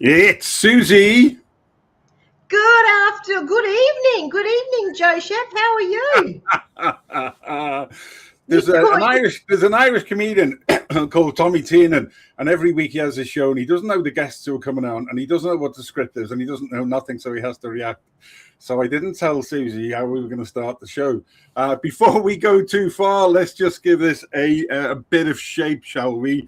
It's Suzi. Good evening, Joe Shep. How are you? There's an Irish comedian called Tommy Tiernan, and every week he has a show, and he doesn't know the guests who are coming on, and he doesn't know what the script is, and he doesn't know nothing, so he has to react. So I didn't tell Suzi how we were going to start the show. Before we go too far, let's just give this a bit of shape, shall we?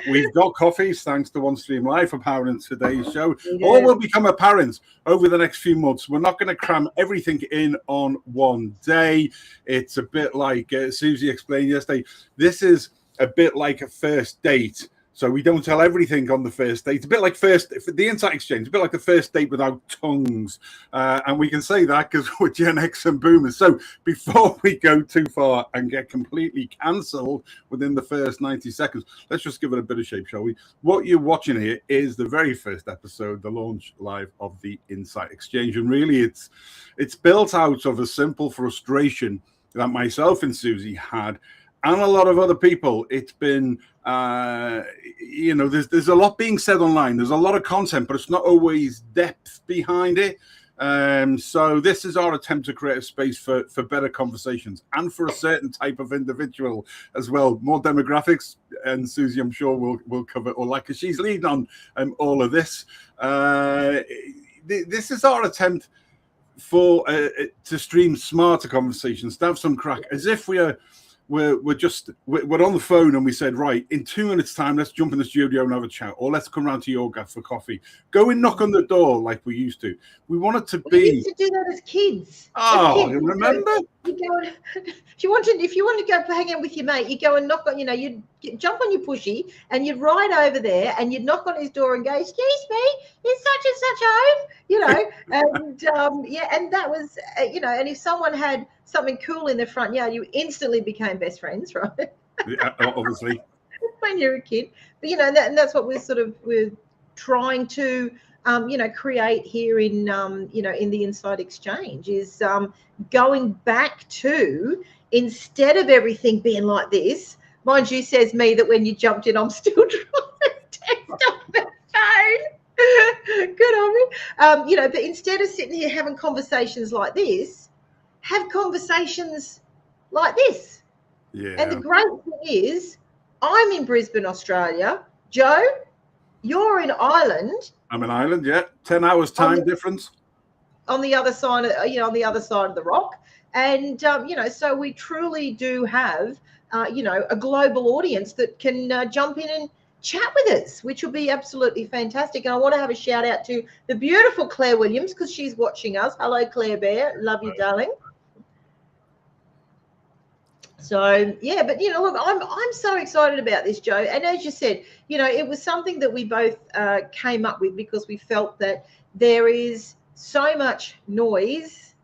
We've got coffees, thanks to One Stream Live for powering today's show. All will become apparent over the next few months. We're not going to cram everything in on one day. It's a bit like Suzi explained yesterday. This is a bit like a first date. So we don't tell everything on the first date. It's a bit like the Insight Exchange, a bit like the first date without tongues. And we can say that because we're Gen X and Boomers. So before we go too far and get completely cancelled within the first 90 seconds, let's just give it a bit of shape, shall we? What you're watching here is the very first episode, the launch live of the Insight Exchange. And really, it's built out of a simple frustration that myself and Suzi had, and a lot of other people. It's been, there's a lot being said online. There's a lot of content, but it's not always depth behind it. So this is our attempt to create a space for better conversations and for a certain type of individual as well. More demographics, and Suzi, I'm sure, will cover all that because she's leading on all of this. This is our attempt to stream smarter conversations, to have some crack, as if we're on the phone and we said, right, in 2 minutes time, let's jump in the studio and have a chat, or let's come round to your gaff for coffee. Go and knock on the door like we used to. We want it to be. We used to do that as kids. You remember? If you want to go hang out with your mate, you go and knock on. You'd jump on your pushy and you'd ride over there and you'd knock on his door and go, "Excuse me, is such and such home?" And that was, and if someone had something cool in the front yard, you instantly became best friends, right? Yeah, obviously. When you're a kid, but and that's what we're trying to create here in in the Inside Exchange is going back to, instead of everything being like this. Mind you, says me that when you jumped in, I'm still trying to text on the phone. Good on me. But instead of sitting here having conversations like this, have conversations like this. Yeah. And the great thing is, I'm in Brisbane, Australia. Joe, you're in Ireland. I'm in Ireland, yeah. 10 hours time difference. On the other side of, the rock. And, so we truly do have, a global audience that can jump in and chat with us, which will be absolutely fantastic. And I want to have a shout out to the beautiful Claire Williams because she's watching us. Hello, Claire Bear. Love you, darling. So, yeah, but, look, I'm so excited about this, Joe. And as you said, it was something that we both came up with because we felt that there is so much noise,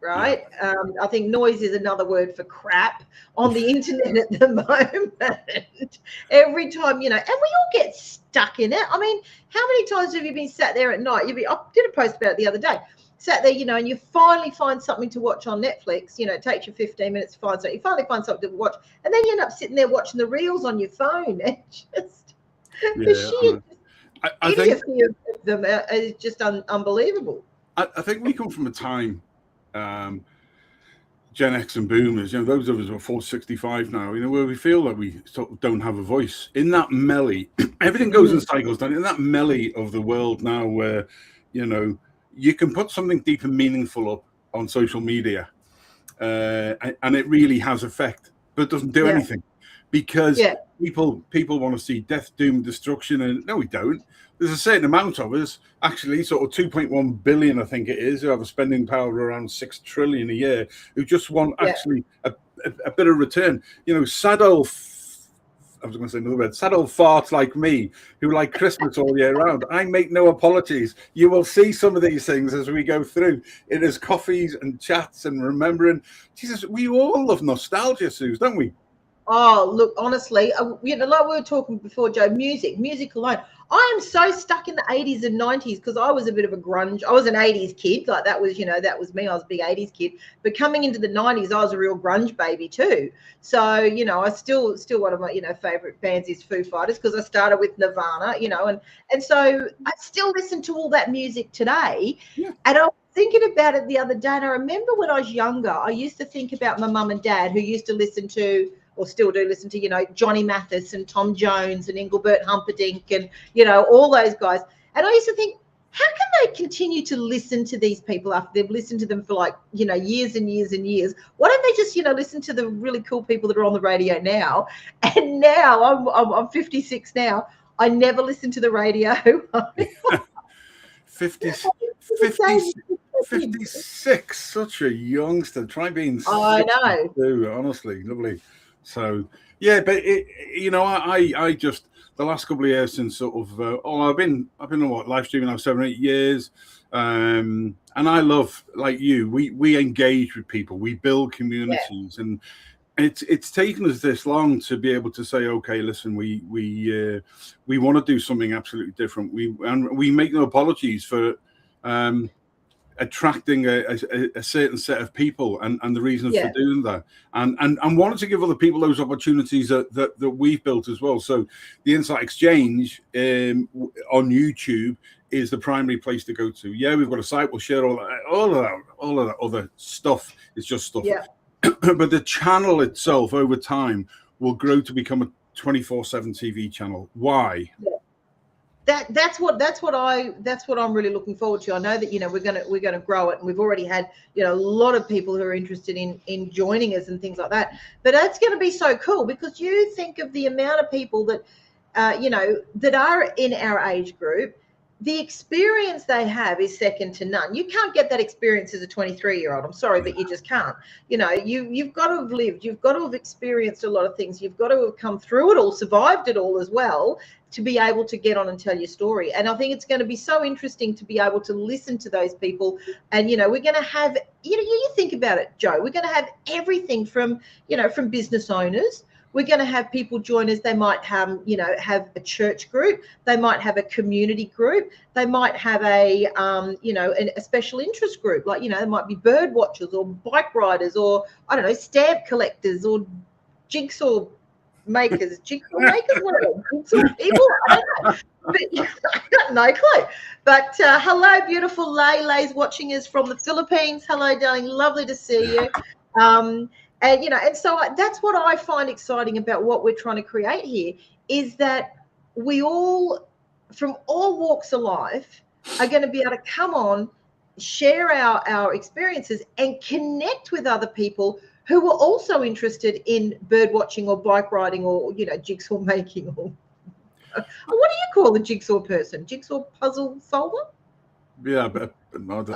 right? Yeah. I think noise is another word for crap on the internet at the moment. Every time, and we all get stuck in it. I mean, how many times have you been sat there at night? I did a post about it the other day. Sat there, and you finally find something to watch on Netflix. It takes you 15 minutes to find something. You finally find something to watch, and then you end up sitting there watching the reels on your phone. It's just the sheer idiocy of them is just unbelievable. I think we come from a time, Gen X and Boomers, those of us who are 465 now, where we feel that we sort of don't have a voice. In that melee, everything goes in cycles, in that melee of the world now where, you can put something deep and meaningful up on social media, and it really has effect, but it doesn't do anything because people want to see death, doom, destruction, and no, we don't. There's a certain amount of us, actually, sort of 2.1 billion, I think it is, who have a spending power of around 6 trillion a year, who just want actually a bit of return. Sad old farts like me who like Christmas all year round. I make no apologies. You will see some of these things as we go through. It is coffees and chats and remembering. Jesus, we all love nostalgia, Suze, don't we? Oh, look, honestly, like we were talking before, Joe, music alone. I am so stuck in the 80s and 90s because I was a bit of a grunge. I was an 80s kid. Like that was, that was me. I was a big 80s kid. But coming into the 90s, I was a real grunge baby too. So, I still one of my, favorite bands is Foo Fighters because I started with Nirvana, and so I still listen to all that music today. Yeah. And I was thinking about it the other day. And I remember when I was younger, I used to think about my mum and dad who used to listen to, or still do listen to, Johnny Mathis and Tom Jones and Engelbert Humperdinck and, all those guys. And I used to think, how can they continue to listen to these people after they've listened to them for like, years and years and years? Why don't they just, listen to the really cool people that are on the radio now? And now I'm 56 now. I never listen to the radio. 56, such a youngster. Try being 62, I know. Honestly, lovely. So yeah, but I just the last couple of years since sort of I've been live streaming now 7 or 8 years, and I love, like you, we engage with people, we build communities, and it's taken us this long to be able to say, okay, listen, we want to do something absolutely different. We make no apologies for attracting a certain set of people and the reasons for doing that, and wanted to give other people those opportunities that we've built as well. So the Insight Exchange on YouTube is the primary place to go to. Yeah, we've got a site, we'll share all of that other stuff. It's just stuff. Yeah. But the channel itself over time will grow to become a 24/7 TV channel. Why? Yeah. That's what I'm really looking forward to. I know that we're gonna grow it, and we've already had a lot of people who are interested in joining us and things like that. But that's going to be so cool because you think of the amount of people that that are in our age group. The experience they have is second to none. You can't get that experience as a 23-year-old. I'm sorry, but you just can't. You've got to have lived. You've got to have experienced a lot of things. You've got to have come through it all, survived it all as well, to be able to get on and tell your story. And I think it's going to be so interesting to be able to listen to those people. And, we're going to have, you think about it, Joe, we're going to have everything from business owners. We're going to have people join us. They might have a church group. They might have a community group. They might have a special interest group. Like, there might be bird watchers or bike riders or, I don't know, stamp collectors or jigsaw makers, whatever. Jigsaw people, I don't know. But I got no clue. But hello, beautiful Lay's watching us from the Philippines. Hello, darling. Lovely to see you. And so that's what I find exciting about what we're trying to create here is that we all, from all walks of life, are going to be able to come on, share our experiences and connect with other people who are also interested in bird watching or bike riding or, jigsaw making or what do you call a jigsaw person? Jigsaw puzzle solver? Yeah, but I don't know.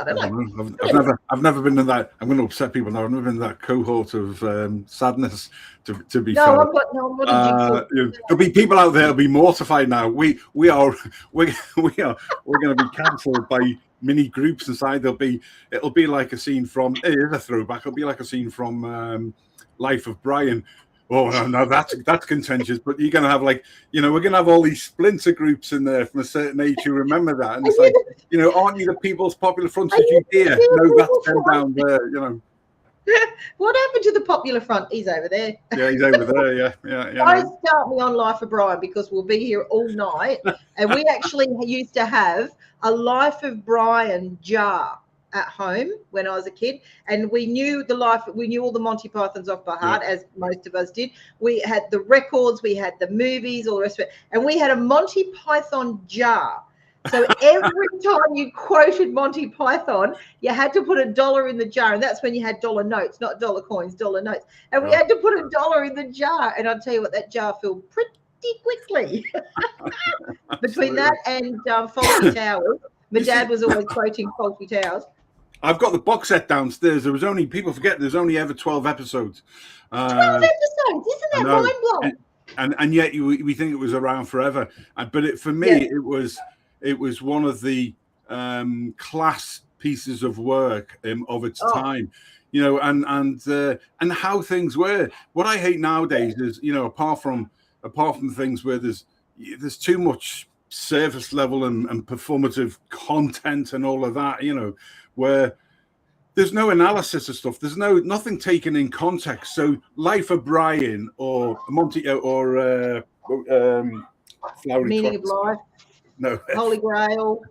I've never been in that. I'm going to upset people now. I've never been in that cohort of sadness. To be fair, I'm not a jigsaw. There'll be people out there who'll be mortified now. We're going to be cancelled by mini groups inside. It'll be like a scene from. It is a throwback. It'll be like a scene from Life of Brian. Oh no, that's contentious. But you're gonna have we're gonna have all these splinter groups in there from a certain age who remember that, and it's like, aren't you the People's Popular Front of Judea? No, that's them down there. What happened to the Popular Front? He's over there. Yeah, he's over there. Yeah. Don't start me on Life of Brian because we'll be here all night. And we actually used to have a Life of Brian jar at home when I was a kid, and we knew all the Monty Pythons off by heart, as most of us did. We had the records, we had the movies, all the rest of it, and we had a Monty Python jar. So every time you quoted Monty Python, you had to put $1 in the jar, and that's when you had dollar notes, not dollar coins, dollar notes. And we had to put $1 in the jar, and I'll tell you what, that jar filled pretty quickly. Between that and Faulty Towers, my dad was always quoting Faulty Towers. I've got the box set downstairs. People forget there's only ever 12 episodes. 12 episodes, isn't that mind-blowing? And yet we think it was around forever. But for me, it was one of the class pieces of work of its time. And how things were. What I hate nowadays is, apart from things where there's too much surface level and performative content and all of that, where there's no analysis of stuff. There's nothing taken in context. So Life of Brian or Monty or Flowery Meaning Twats. of Life. No. Holy Grail.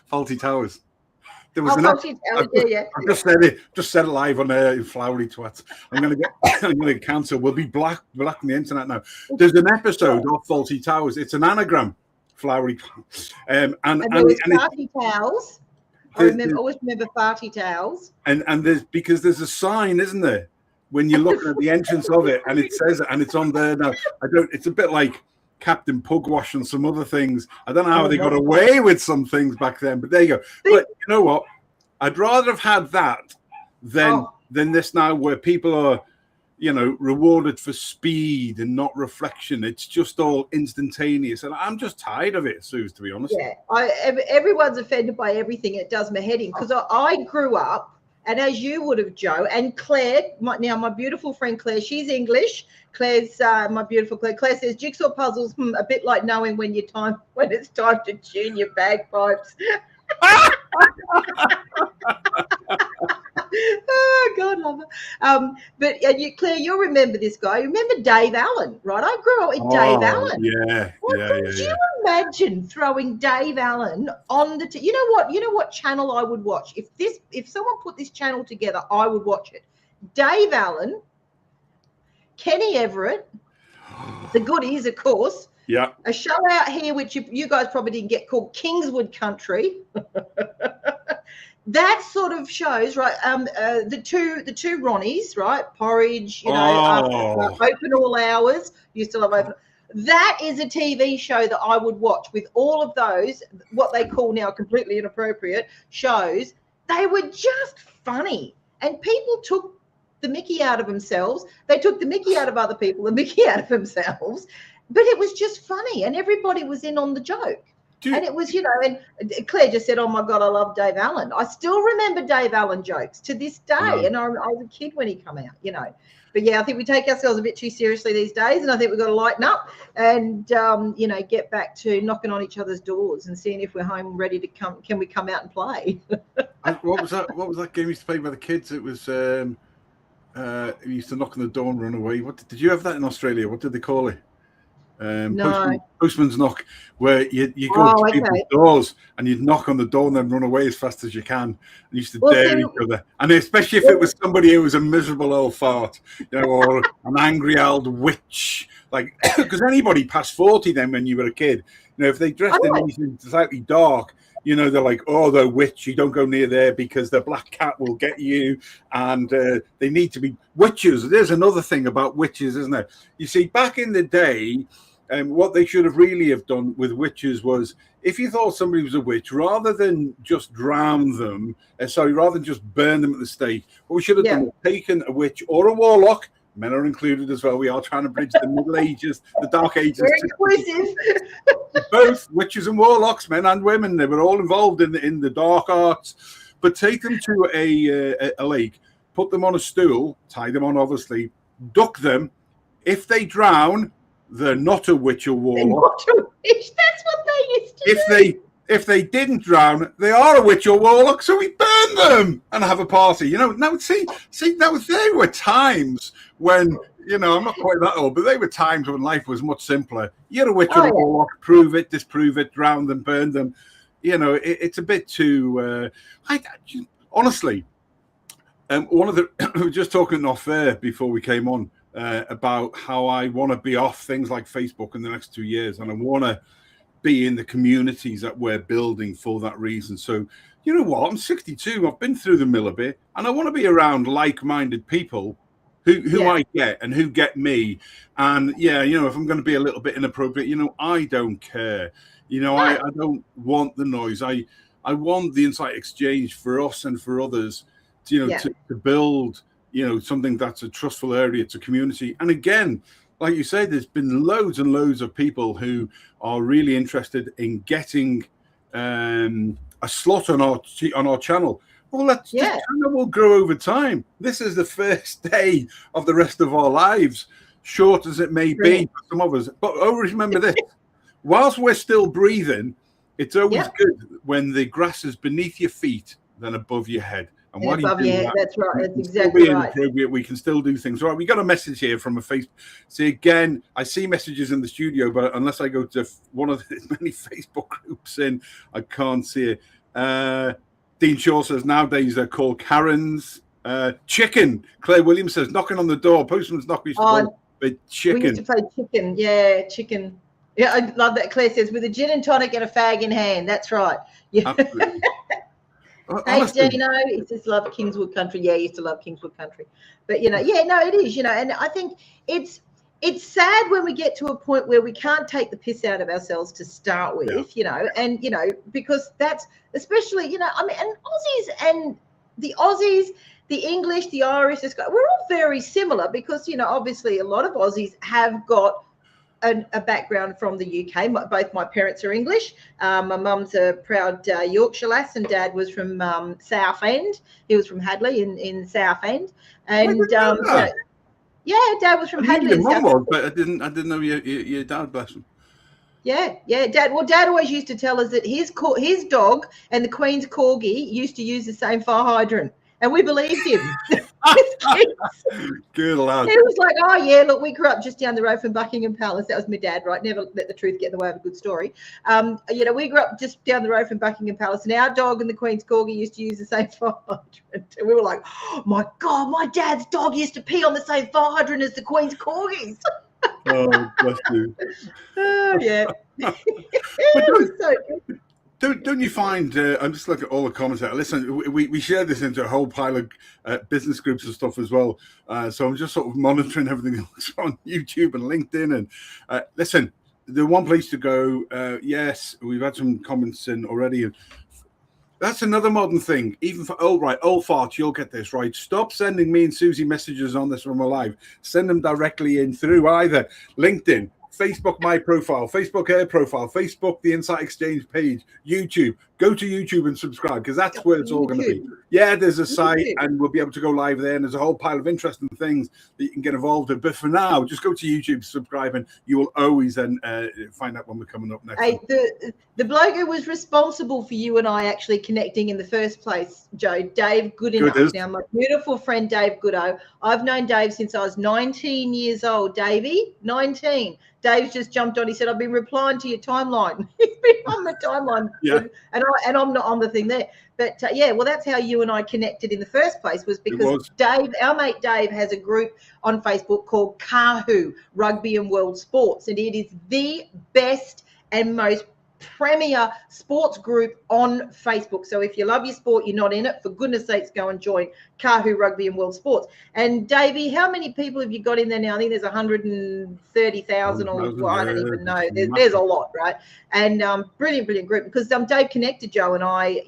Faulty Towers. There was Faulty Towers. I just said it live on Flowery Twats. I'm gonna cancel. We'll be black on the internet now. There's an episode of Faulty Towers. It's an anagram. Flowery. And there was Farty Towels. I always remember Farty Towels. And there's a sign, isn't there, when you're looking at the entrance of it, and it says it, and it's on there now. It's a bit like Captain Pugwash and some other things. I don't know how they got away with some things back then, but there you go. But you know what? I'd rather have had that than this now, where people are, rewarded for speed and not reflection. It's just all instantaneous, and I'm just tired of it, Suze, to be honest. Yeah, everyone's offended by everything. It does my head in, because I grew up, and as you would have, Joe, and Claire, my beautiful friend Claire, she's English. Claire's my beautiful Claire. Claire says jigsaw puzzles, a bit like knowing when it's time to tune your bagpipes. Oh God, love it. But Claire, you'll remember this guy. You remember Dave Allen, right? I grew up with Dave Allen. Yeah. Could you imagine throwing Dave Allen on the? You know what channel I would watch if someone put this channel together, I would watch it. Dave Allen, Kenny Everett, the goodies, of course. Yeah. A show out here which you guys probably didn't get, called Kingswood Country. That sort of shows, right? The two Ronnies, right? Porridge, Open All Hours. You still have Open. That is a TV show that I would watch, with all of those, what they call now completely inappropriate shows. They were just funny, and people took the mickey out of themselves. They took the mickey out of other people, the mickey out of themselves. But it was just funny, and everybody was in on the joke. And it was, and Claire just said, oh, my God, I love Dave Allen. I still remember Dave Allen jokes to this day, and I was a kid when he came out, But, yeah, I think we take ourselves a bit too seriously these days, and I think we've got to lighten up and, get back to knocking on each other's doors and seeing if we're home ready to come. Can we come out and play? What was that game we used to play by the kids? It was we used to knock on the door and run away. Did you have that in Australia? What did they call it? No. Postman's knock, where you go to people's doors and you'd knock on the door and then run away as fast as you can. And you used to dare each other, and especially if it was somebody who was a miserable old fart, or an angry old witch, because anybody past 40 then when you were a kid, if they dressed in anything slightly dark, they're like, oh, the witch, you don't go near there because the black cat will get you. And they need to be witches. There's another thing about witches, isn't there? You see, back in the day, what they should have really have done with witches was, if you thought somebody was a witch, rather than just drown them, rather than just burn them at the stake, what we should have done was taken a witch or a warlock. Men are included as well. We are trying to bridge the Middle Ages, the Dark Ages. We're inclusive. Both witches and warlocks, men and women, they were all involved in the dark arts. But take them to a lake, put them on a stool, tie them on, obviously, duck them. If they drown, they're not a witch or warlock. They're not a witch. That's what they used to do. If they didn't drown, they are a witch or warlock, so we burn them and have a party. Now, there were times when, I'm not quite that old, but there were times when life was much simpler. You're a witch or a warlock, prove it, disprove it, drown them, burn them. It's a bit too... honestly, one of the... we were just talking off air before we came on about how I want to be off things like Facebook in the next 2 years, and I want to be in the communities that we're building for that reason. So, you know what? I'm 62. I've been through the mill a bit, and I want to be around like-minded people who I get and who get me. And if I'm going to be a little bit inappropriate, I don't care. I don't want the noise. I want the insight exchange for us and for others, to build, something that's a trustful area, it's a community. And again, like you said, there's been loads and loads of people who are really interested in getting a slot on our channel. Well, this channel will grow over time. This is the first day of the rest of our lives, short as it may be for some of us. But always remember this: whilst we're still breathing, it's always good when the grass is beneath your feet than above your head. And while you do that, that's right. That's exactly exactly right. Inappropriate. We can still do things. Right, we got a message here from a Facebook. See, again, I see messages in the studio, but unless I go to one of the many Facebook groups I can't see it. Dean Shaw says nowadays they're called Karens. Chicken. Claire Williams says knocking on the door. Postman's knock. But chicken. We used to play chicken. Yeah, chicken. Yeah, I love that. Claire says with a gin and tonic and a fag in hand. That's right. Yeah. Absolutely. Hey, Dino, he says love Kingswood Country. Yeah, he used to love Kingswood Country. But, yeah, no, it is, and I think it's sad when we get to a point where we can't take the piss out of ourselves to start with, and, because that's especially, and Aussies and the Aussies, the English, the Irish, we're all very similar because, obviously a lot of Aussies have got a background from the UK. Both my parents are English. My mum's a proud Yorkshire lass, and Dad was from Southend. He was from Hadley in Southend, and Dad was from Hadley. Your mum was, but I didn't know your dad. Bless him. Yeah, Dad. Well, Dad always used to tell us that his dog and the Queen's corgi used to use the same fire hydrant, and we believed him. Good lad. He was like, oh yeah, look, we grew up just down the road from Buckingham Palace. That was my dad, right? Never let the truth get in the way of a good story. We grew up just down the road from Buckingham Palace, and our dog and the Queen's corgi used to use the same fire hydrant. And we were like, oh my God, my dad's dog used to pee on the same fire hydrant as the Queen's corgis. Oh, bless you. Oh yeah. It was so good. Don't you find, I'm just looking at all the comments out. Listen, we share this into a whole pile of business groups and stuff as well. So I'm just sort of monitoring everything else on YouTube and LinkedIn. And listen, the one place to go, yes, we've had some comments in already. That's another modern thing. Even for old farts, you'll get this, right? Stop sending me and Suzi messages on this when we're live. Send them directly in through either LinkedIn, Facebook My Profile, Facebook Air Profile, Facebook The Insight Exchange page, YouTube. Go to YouTube and subscribe because that's where it's all going to be. Yeah, there's a site and we'll be able to go live there, and there's a whole pile of interesting things that you can get involved in. But for now, just go to YouTube, subscribe, and you will always then find out when we're coming up next. Hey, the bloke who was responsible for you and I actually connecting in the first place, Joe, Dave Goodenough. Now, my beautiful friend Dave Goodo. I've known Dave since I was 19 years old. Davey, 19. Dave's just jumped on. He said, I've been replying to your timeline. He's been on the timeline. Yeah. And I'm not on the thing there. But, well, that's how you and I connected in the first place was because Dave, our mate Dave, has a group on Facebook called Kahu, Rugby and World Sports. And it is the best and most premier sports group on Facebook. So if you love your sport, you're not in it, for goodness sakes, go and join Kahu Rugby and World Sports. And Davey, how many people have you got in there now? I think there's 130,000 or I don't even know. There's a lot, right? And brilliant group because Dave connected Joe and I,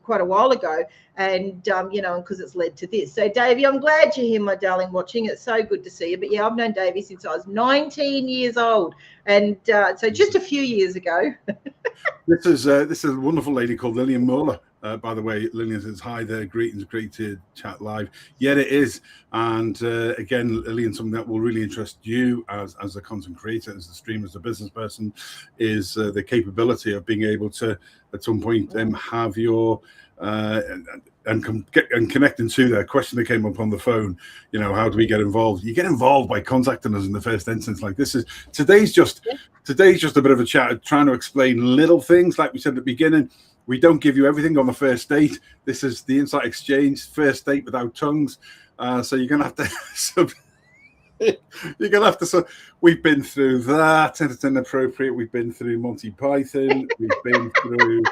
quite a while ago. And, because it's led to this. So, Davey, I'm glad you're here, my darling, watching. It's so good to see you. But, yeah, I've known Davey since I was 19 years old. And so just a few years ago. This is a wonderful lady called Lillian Moeller. By the way, Lillian says, hi there, greetings, great to chat live. Yeah, it is. And again, Lillian, something that will really interest you as a content creator, as a streamer, as a business person, is the capability of being able to, at some point, have your... and connecting to that question that came up on the phone, how do we get involved? You get involved by contacting us in the first instance. Like today's just a bit of a chat, trying to explain little things. Like we said at the beginning, we don't give you everything on the first date. This is the Insight Exchange, first date without tongues. So you're gonna have to. So we've been through that, and it's inappropriate. We've been through Monty Python. We've been through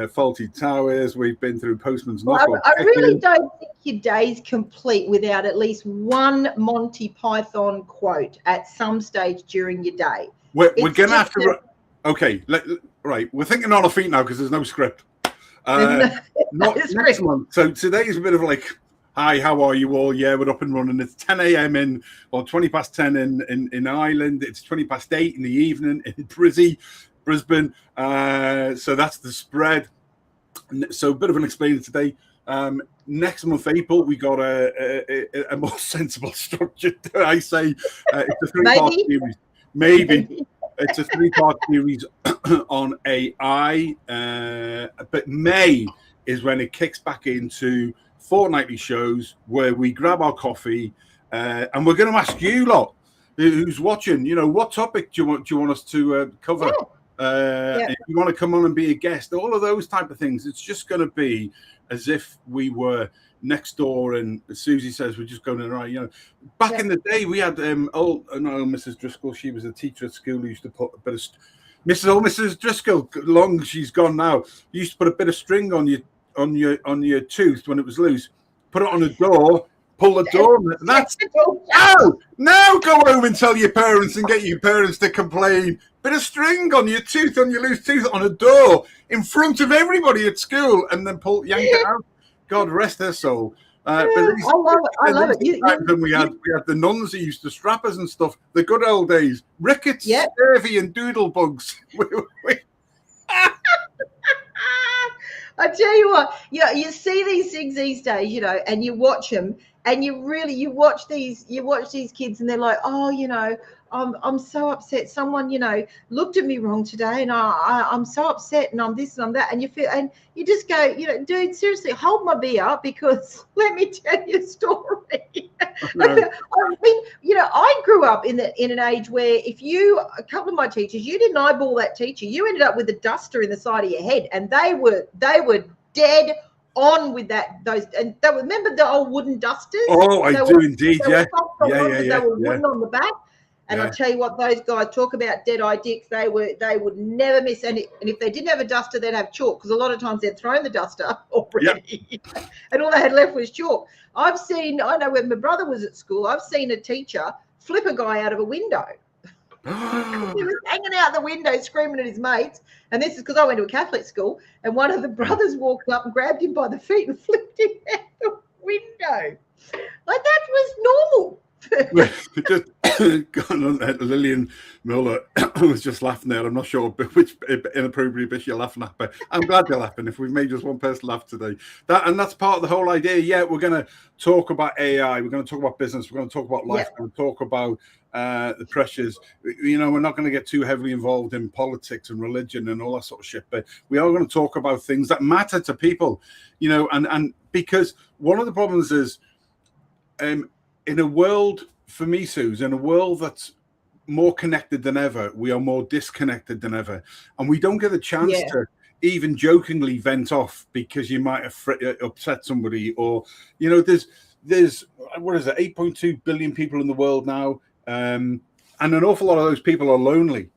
Faulty Towers. We've been through Postman's Knock. I really don't think your day's complete without at least one Monty Python quote at some stage during your day. We're gonna have to. Okay, right. We're thinking on our feet now because there's no script. Not next month. So today is a bit of like. Hi, how are you all? Yeah, we're up and running. It's 10 a.m. 20 past 10 in Ireland. It's 20 past 8 in the evening in Brisbane. So that's the spread. So a bit of an explainer today. Next month, April, we got a more sensible structure. I say it's a 3-part series. Maybe. It's a 3-part series on AI, but May is when it kicks back into fortnightly shows where we grab our coffee, and we're going to ask you lot who's watching, what topic do you want us to cover? If you want to come on and be a guest, all of those type of things. It's just going to be as if we were next door, and Susie says we're just going around. Back in the day, we had Mrs. Driscoll. She was a teacher at school who used to put a bit of Mrs. Driscoll, long she's gone now, used to put a bit of string on your tooth when it was loose, put it on a door, pull the door. That's now go home and tell your parents and get your parents to complain. Bit of string on your tooth, on your loose tooth, on a door in front of everybody at school, and then yank it out. God rest her soul. But I love it. When we had the nuns who used to strap us and stuff. The good old days. Rickets, scurvy, and doodle bugs. I tell you what, you see these things these days, and you watch them, and you watch these kids, and they're like, oh, I'm so upset. Someone, looked at me wrong today, and I'm so upset, and I'm this and I'm that, and you just go, dude, seriously, hold my beer, because let me tell you a story. I grew up in an age where a couple of my teachers, you didn't eyeball that teacher, you ended up with a duster in the side of your head, and they were dead on with those, and they remember the old wooden dusters. Oh, I do indeed, yeah. They were wooden on the back. And I'll tell you what, those guys talk about dead-eye dicks. They would never miss. And if they didn't have a duster, they'd have chalk, because a lot of times they'd thrown the duster already, and all they had left was chalk. I know when my brother was at school, I've seen a teacher flip a guy out of a window. He was hanging out the window screaming at his mates. And this is because I went to a Catholic school, and one of the brothers walked up and grabbed him by the feet and flipped him out the window. Like, that was normal. Lillian Miller was just laughing there. I'm not sure which inappropriate bit you're laughing at, but I'm glad you're laughing if we've made just one person laugh today. That's part of the whole idea. Yeah, we're going to talk about AI. We're going to talk about business. We're going to talk about life. We're going to talk about the pressures. We're not going to get too heavily involved in politics and religion and all that sort of shit, but we are going to talk about things that matter to people, and because one of the problems is, in a world, for me, Suze, in a world that's more connected than ever, we are more disconnected than ever. And we don't get a chance to even jokingly vent off because you might have upset somebody, or, there's what is it, 8.2 billion people in the world now. And an awful lot of those people are lonely.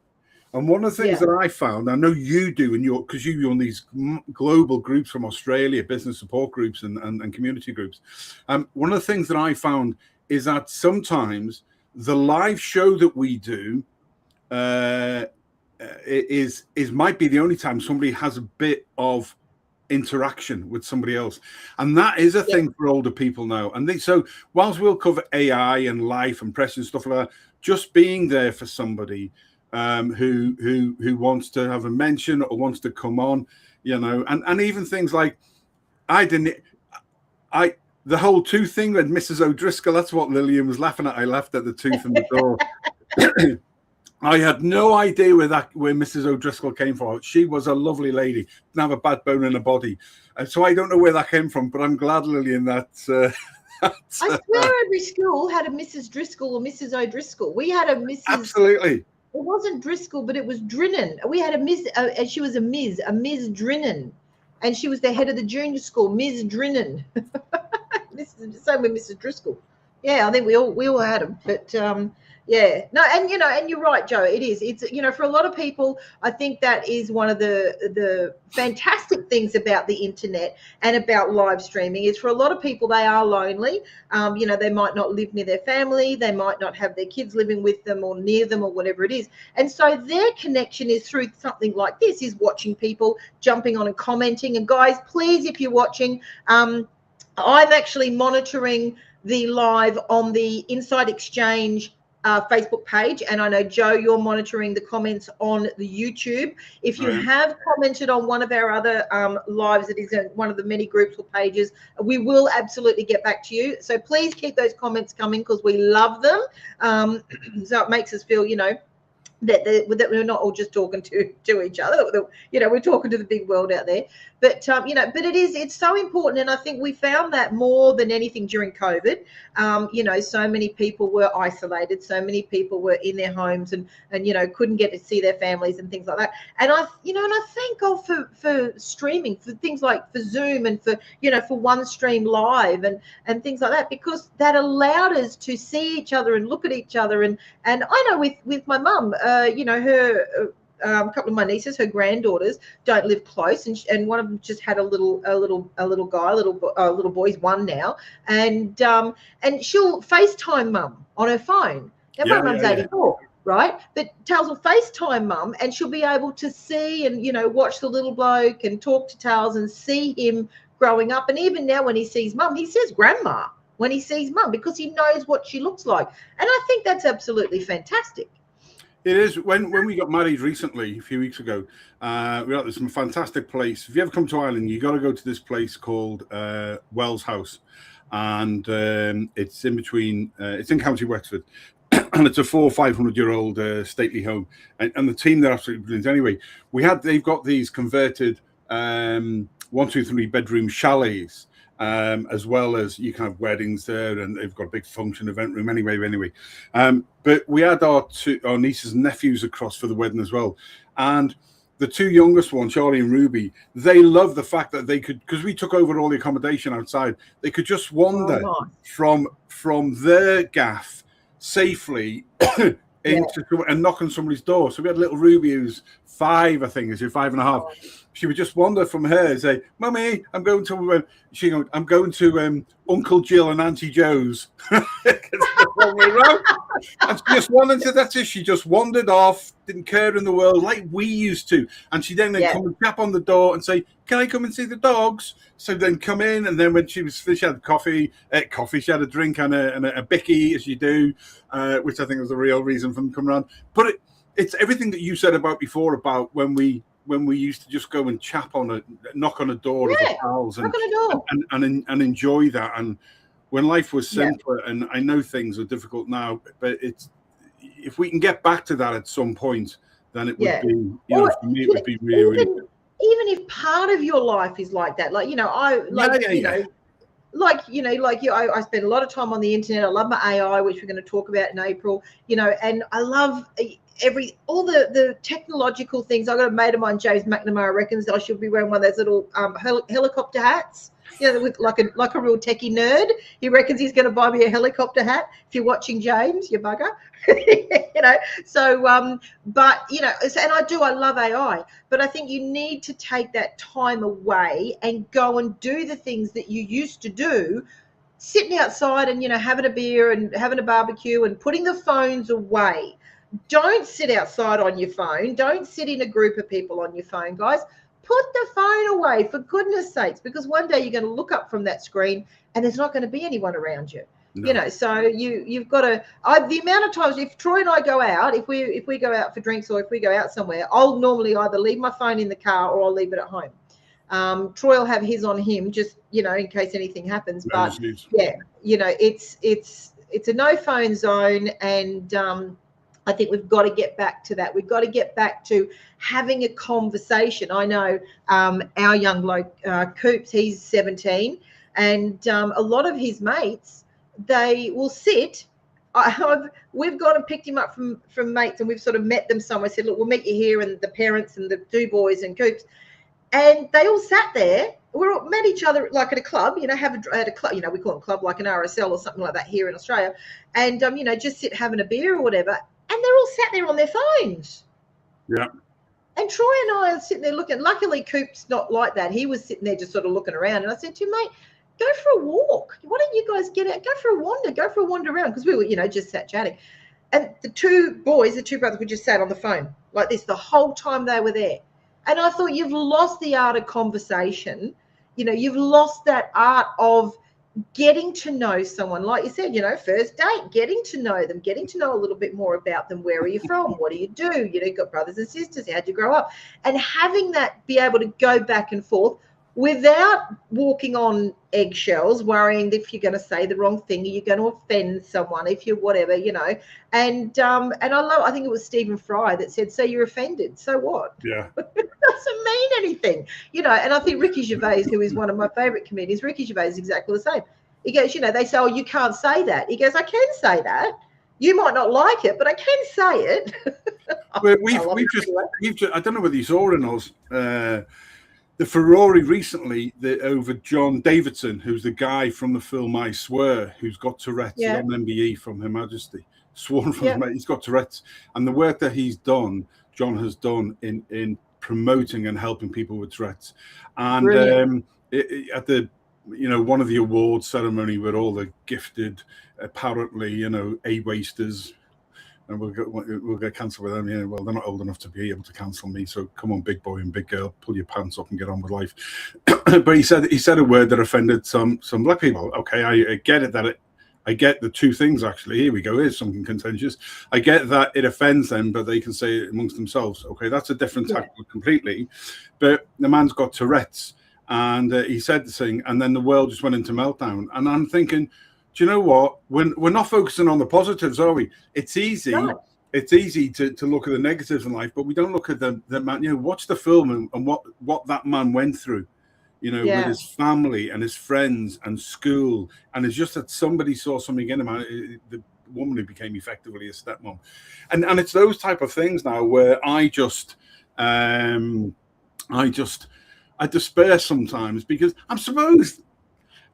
And one of the things that I found, I know you do, because you're on these global groups from Australia, business support groups and community groups. One of the things that I found is that sometimes the live show that we do might be the only time somebody has a bit of interaction with somebody else, and that is a thing for older people now. And so whilst we'll cover AI and life and press and stuff like that, just being there for somebody who wants to have a mention or wants to come on, and even things like the whole tooth thing with Mrs. O'Driscoll, that's what Lillian was laughing at. I laughed at the tooth in the door. I had no idea where Mrs. O'Driscoll came from. She was a lovely lady, didn't have a bad bone in her body. So I don't know where that came from, but I'm glad, Lillian, that... I swear every school had a Mrs. Driscoll or Mrs. O'Driscoll. We had a Mrs. Absolutely. It wasn't Driscoll, but it was Drinnan. We had a Miss, she was a Ms. Drinnan. And she was the head of the junior school, Ms. Drinnan. Same with Mrs. Driscoll. Yeah, I think we all had them, but no, and and you're right, Joe. It's for a lot of people, I think that is one of the fantastic things about the internet and about live streaming. Is for a lot of people, they are lonely. They might not live near their family, they might not have their kids living with them or near them or whatever it is, and so their connection is through something like this: is watching people jumping on and commenting. And guys, please, if you're watching, I'm actually monitoring the live on the Inside Exchange Facebook page, and I know, Joe, you're monitoring the comments on the YouTube. If you have commented on one of our other lives that is in one of the many groups or pages, we will absolutely get back to you. So please keep those comments coming, because we love them. So it makes us feel, that we're not all just talking to each other. We're talking to the big world out there. But but it's so important, and I think we found that more than anything during COVID. So many people were isolated, so many people were in their homes and couldn't get to see their families and things like that. And I thank God for streaming, for things like for Zoom and for One Stream Live and things like that, because that allowed us to see each other and look at each other. And I know with my mum, her a couple of my nieces, her granddaughters don't live close, and one of them just had a little boy's one now, and she'll FaceTime mum on her phone. Now my mum's 84. Right, but Tales will FaceTime mum, and she'll be able to see and watch the little bloke and talk to Tales and see him growing up. And even now, when he sees mum, he says grandma when he sees mum, because he knows what she looks like. And I think that's absolutely fantastic. It is. When we got married recently, a few weeks ago, we were at this fantastic place. If you ever come to Ireland, you got to go to this place called Wells House, and it's in between. It's in County Wexford, and it's a 400 or 500-year-old stately home. And the team, they're absolutely brilliant. Anyway, they've got these converted 1, 2, 3 bedroom chalets. As well as you can have weddings there, and they've got a big function event room anyway. But we had our nieces and nephews across for the wedding as well, and the 2 youngest ones, Charlie and Ruby, they love the fact that they could, because we took over all the accommodation outside, they could just wander from their gaff safely and knock on somebody's door. So we had little Ruby, who's 5, I think, 5.5. She would just wander from her and say, "Mummy, I'm going to." I'm going to Uncle Jill and Auntie Joe's. And she just wandered to that. She just wandered off, didn't care in the world like we used to. And she then come and tap on the door and say, "Can I come and see the dogs?" So then come in, and then when she was finished, she had coffee. She had a drink and a bicky, as you do, which I think was the real reason for them coming around. But it's everything that you said about before about when we used to just go and knock on a door of the pals and enjoy that. And when life was simpler, and I know things are difficult now, but if we can get back to that at some point, then it would be, for me, it would be really. Even if part of your life is like that, like, I spend a lot of time on the internet. I love my AI, which we're going to talk about in April, and I love all the technological things. I've got a mate of mine, James McNamara, reckons I should be wearing one of those little helicopter hats, with like a real techie nerd. He reckons he's going to buy me a helicopter hat. If you're watching, James, you bugger. I love AI, but I think you need to take that time away and go and do the things that you used to do, sitting outside and having a beer and having a barbecue and putting the phones away. Don't sit outside on your phone. Don't sit in a group of people on your phone, guys. Put the phone away, for goodness sakes, because one day you're going to look up from that screen and there's not going to be anyone around you. No. So you've got to. The amount of times, if Troy and I go out, if we go out for drinks or if we go out somewhere, I'll normally either leave my phone in the car or I'll leave it at home. Troy will have his on him, just in case anything happens. But it's a no phone zone, and I think we've got to get back to that. We've got to get back to having a conversation. I know our young bloke, Coops, he's 17, and a lot of his mates, they will sit. We've gone and picked him up from mates, and we've sort of met them somewhere, said, "Look, we'll meet you here," and the parents and the 2 boys and Coops. And they all sat there. We all met each other like at a club, at a club, we call it a club like an RSL or something like that here in Australia. And, just sit having a beer or whatever. And they're all sat there on their phones. Yeah. And Troy and I are sitting there looking. Luckily, Coop's not like that. He was sitting there just sort of looking around. And I said to him, "Mate, go for a walk. Why don't you guys get out? Go for a wander around." Because we were, just sat chatting. And the 2 boys, the 2 brothers, we just sat on the phone like this the whole time they were there. And I thought, you've lost the art of conversation. You've lost that art of getting to know someone, like you said, first date, getting to know them, getting to know a little bit more about them. Where are you from? What do? You've got brothers and sisters. How'd you grow up? And having that, be able to go back and forth, without walking on eggshells, worrying if you're going to say the wrong thing, or you're going to offend someone, if you're whatever, And I think it was Stephen Fry that said, "So you're offended? So what?" Yeah. It doesn't mean anything, And I think Ricky Gervais, who is one of my favourite comedians, Ricky Gervais is exactly the same. He goes, they say, "Oh, you can't say that." He goes, "I can say that. You might not like it, but I can say it." We've just, I don't know whether you saw in us, the Ferrari recently over John Davidson, who's the guy from the film I Swear, who's got Tourette's. He got an MBE from Her Majesty, sworn from him. He's got Tourette's, and the work that John has done in promoting and helping people with Tourette's, and at the one of the awards ceremony with all the gifted, apparently A-wasters. And we'll get cancelled with them. Yeah, well, they're not old enough to be able to cancel me. So come on, big boy and big girl, pull your pants up and get on with life. But he said a word that offended some black people. Okay, I get it I get the two things actually. Here we go. Here's something contentious. I get that it offends them, but they can say it amongst themselves. Okay, that's a different tactic completely. But the man's got Tourette's, and he said the thing, and then the world just went into meltdown. And I'm thinking, do you know what? We're not focusing on the positives, are we? It's easy. No. It's easy to look at the negatives in life, but we don't look at the man. Watch the film and what that man went through, with his family and his friends and school. And it's just that somebody saw something in him. The woman who became effectively a stepmom, and it's those type of things now where I despair sometimes, because I'm supposed.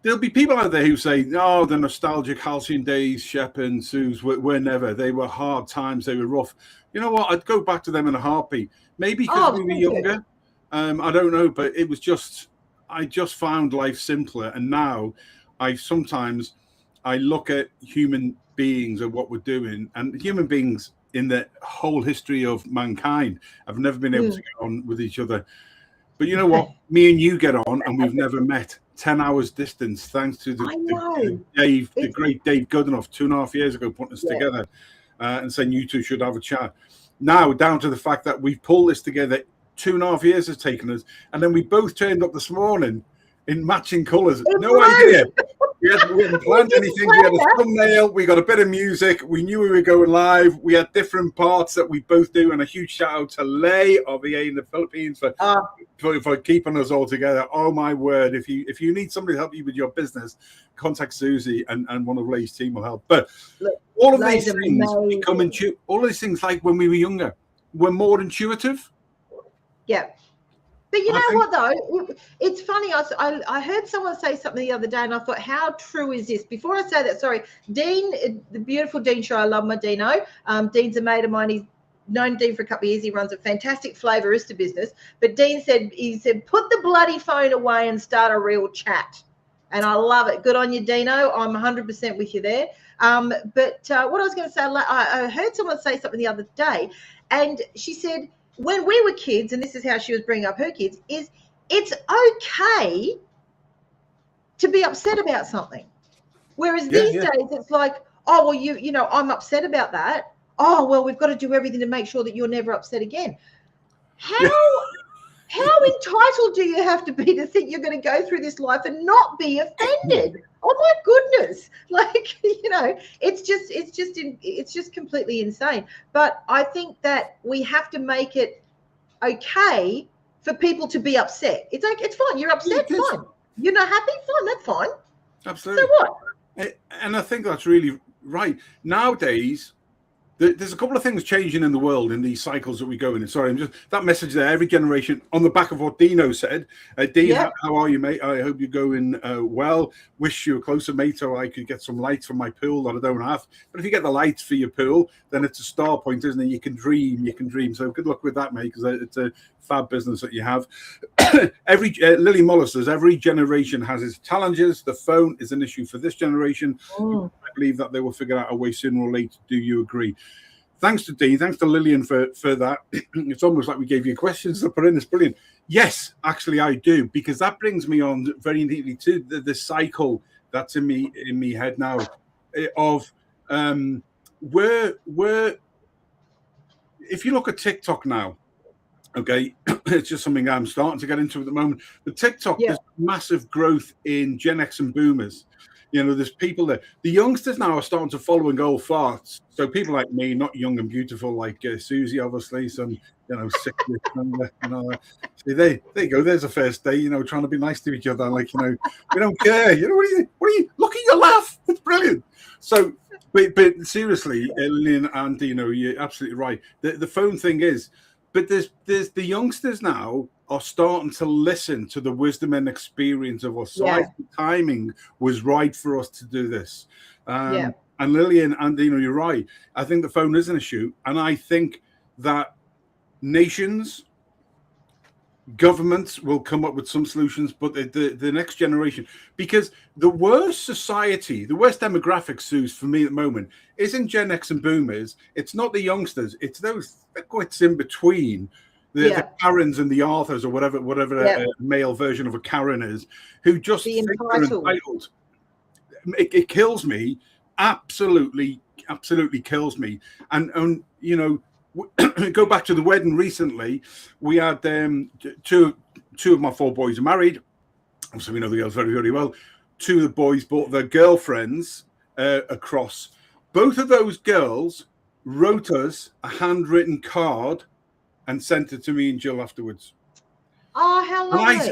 There'll be people out there who say, "Oh, the nostalgic halcyon days, Shep and Suze were never. They were hard times. They were rough." You know what? I'd go back to them in a heartbeat. Maybe because we were younger. I don't know, but it was I just found life simpler. And now I look at human beings and what we're doing, and human beings in the whole history of mankind have never been able to get on with each other. But you know what? Me and you get on, and we've never met. 10 hours distance, thanks to the great Dave Goodenough 2.5 years ago putting us together and saying you two should have a chat. Now down to the fact that we've pulled this together, 2.5 years has taken us, and then we both turned up this morning in matching colours. No idea. We hadn't planned anything. We had a thumbnail. We got a bit of music. We knew we were going live. We had different parts that we both do. And a huge shout out to Lay of EA in the Philippines for keeping us all together. Oh my word! If you need somebody to help you with your business, contact Suzi and one of Lay's team will help. But all of these things become intuitive. All of these things, like when we were younger, were more intuitive. Yeah. But you know what, though? It's funny. I heard someone say something the other day, and I thought, how true is this? Before I say that, sorry, Dean, the beautiful Dean Shaw, I love my Dino. Dean's a mate of mine. He's known Dean for a couple of years. He runs a fantastic flavorista business. But Dean said, put the bloody phone away and start a real chat. And I love it. Good on you, Dino. I'm 100% with you there. But what I was going to say, I heard someone say something the other day, and she said, when we were kids, and this is how she was bringing up her kids, is it's okay to be upset about something. Whereas these days it's like, oh, well, you know, I'm upset about that. Oh, well, we've got to do everything to make sure that you're never upset again. How entitled do you have to be to think you're going to go through this life and not be offended? Oh my goodness. Like, you know, it's just completely insane. But I think that we have to make it okay for people to be upset. It's like, it's fine. You're upset, fine. You're not happy, fine, that's fine. Absolutely. So what? And I think that's really right. Nowadays, there's a couple of things changing in the world in these cycles that we go in. Sorry, I'm just that message there. Every generation, on the back of what Dino said. Dean, how are you, mate? I hope you're going well. Wish you were closer, mate, so I could get some lights from my pool that I don't have. But if you get the lights for your pool, then it's a star point, isn't it? You can dream. So good luck with that, mate, because it's a fab business that you have. Lily Muller says every generation has its challenges. The phone is an issue for this generation. I believe that they will figure out a way sooner or later. Do you agree? Thanks to Dean. Thanks to Lillian for that. It's almost like we gave you questions to put in. It's brilliant. Yes, actually, I do, because that brings me on very neatly to the cycle that's in me head now of where if you look at TikTok now, Okay, it's just something I'm starting to get into at the moment. But TikTok, Yeah. there's massive growth in Gen X and Boomers. You know, there's people there. The youngsters now are starting to follow and go farts. So people like me, not young and beautiful like Suzi, obviously, some, you know, sickness and all that. See, there you go. There's a first day, you know, trying to be nice to each other. Like, you know, we don't care. You know, what are you, look at your laugh. It's brilliant. So, but seriously, Lynn, and, you know, you're absolutely right. The phone thing is, but there's the youngsters now are starting to listen to the wisdom and experience of us. So I think timing was right for us to do this. And Lillian, and you know, you're right. I think the phone is an issue, and I think that nations, governments will come up with some solutions, but the next generation, because the worst society, the worst demographic, Suze, for me at the moment, isn't Gen X and Boomers. It's not the youngsters. It's those what's in between, the Karens and the Arthurs, or whatever a male version of a Karen is, who just think they're entitled. It kills me, absolutely kills me. And you know, go back to the wedding recently. We had two of my 4 boys are married, so we know the girls very, very well. 2 of the boys brought their girlfriends across. Both of those girls wrote us a handwritten card and sent it to me and Jill afterwards. Oh, how lovely!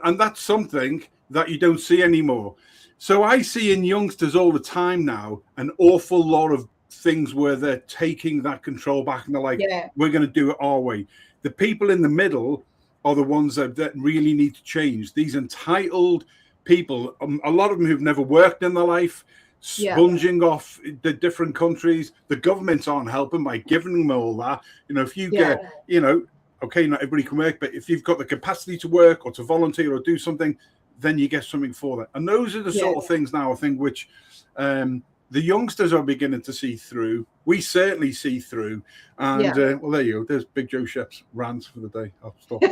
And that's something that you don't see anymore. So I see in youngsters all the time now an awful lot of things where they're taking that control back, and they're like, we're going to do it our way. The people in the middle are the ones that really need to change. These entitled people, a lot of them who've never worked in their life, sponging off the different countries. The governments aren't helping by giving them all that. You know, if you get, you know, okay, not everybody can work, but if you've got the capacity to work or to volunteer or do something, then you get something for that. And those are the sort of things now, I think, which the youngsters are beginning to see through. We certainly see through. And well, there you go. There's Big Joe Shep's rants for the day. I'll stop.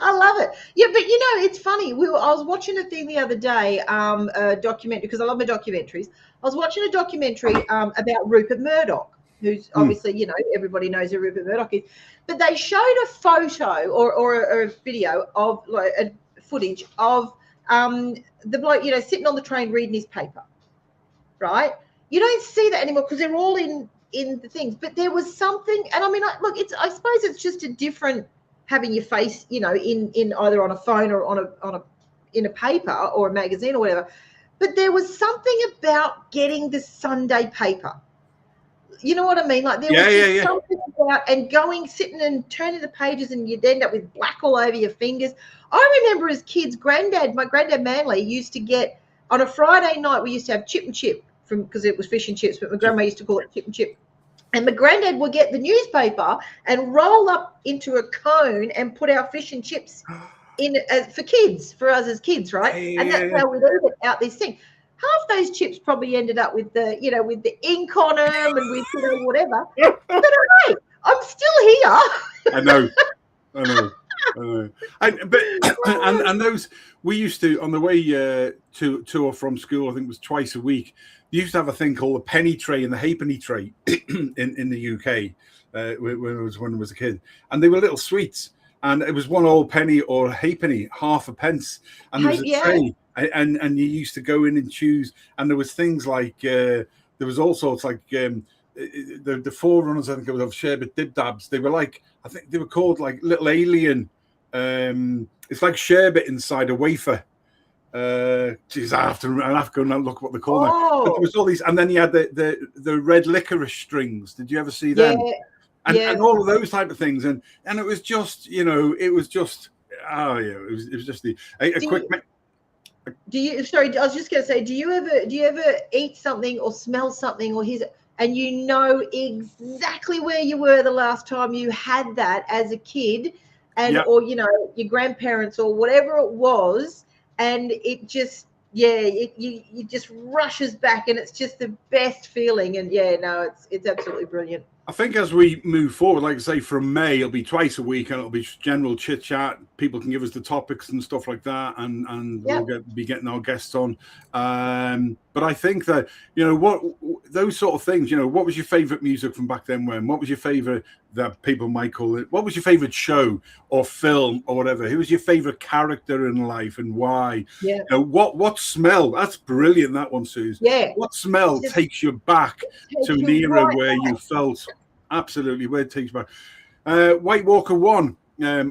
I love it. Yeah, but you know, it's funny. I was watching a thing the other day, a documentary, because I love my documentaries. I was watching a documentary about Rupert Murdoch, who's obviously, you know, everybody knows who Rupert Murdoch is. But they showed a photo or a video of like a footage of the bloke, you know, sitting on the train reading his paper. Right? You don't see that anymore because they're all in the things. But there was something, and I mean, look, I suppose it's just a different having your face, you know, in either on a phone or on a in a paper or a magazine or whatever. But there was something about getting the Sunday paper. You know what I mean? Like there was just something about and sitting and turning the pages, and you'd end up with black all over your fingers. I remember as kids, my granddad Manley used to get on a Friday night. We used to have chip and chip because it was fish and chips, but my grandma used to call it chip and chip. And my granddad would get the newspaper and roll up into a cone and put our fish and chips in for us as kids, right? And that's how we'd eat it out this thing. Half those chips probably ended up with the ink on them and with whatever. But hey, I'm still here. I know. And those, we used to, on the way to or from school, I think it was twice a week, we used to have a thing called the penny tray and the halfpenny tray in the UK when I was a kid, and they were little sweets, and it was 1 old penny or a halfpenny, half a pence, and there was a tray, and you used to go in and choose, and there was things like there was all sorts like the forerunners, I think it was of Sherbet Dib Dabs. They were like, I think they were called like little alien. It's like sherbet inside a wafer. Geez, I have to go and look what they're called now. But there was all these, and then you had the red licorice strings. Did you ever see them? And all of those type of things, and it was just, you know, it was just it was just a quick. Sorry, I was just going to say, do you ever eat something or smell something or hear, and you know exactly where you were the last time you had that as a kid, and or you know your grandparents or whatever it was, and it just it just rushes back, and it's just the best feeling, and it's absolutely brilliant. I think as we move forward, like I say, from May, it'll be twice a week, and it'll be general chit chat. People can give us the topics and stuff like that, and Yep. we'll be getting our guests on. But I think that, you know, what those sort of things, you know, what was your favorite music from back then? When? What was your favorite, that people might call it? What was your favorite show or film or whatever? Who was your favorite character in life and why? Yeah. You know, what smell? That's brilliant. That one, Suze. Yeah. What smell takes you back to an era where you felt absolutely where it takes you back? White Walker 1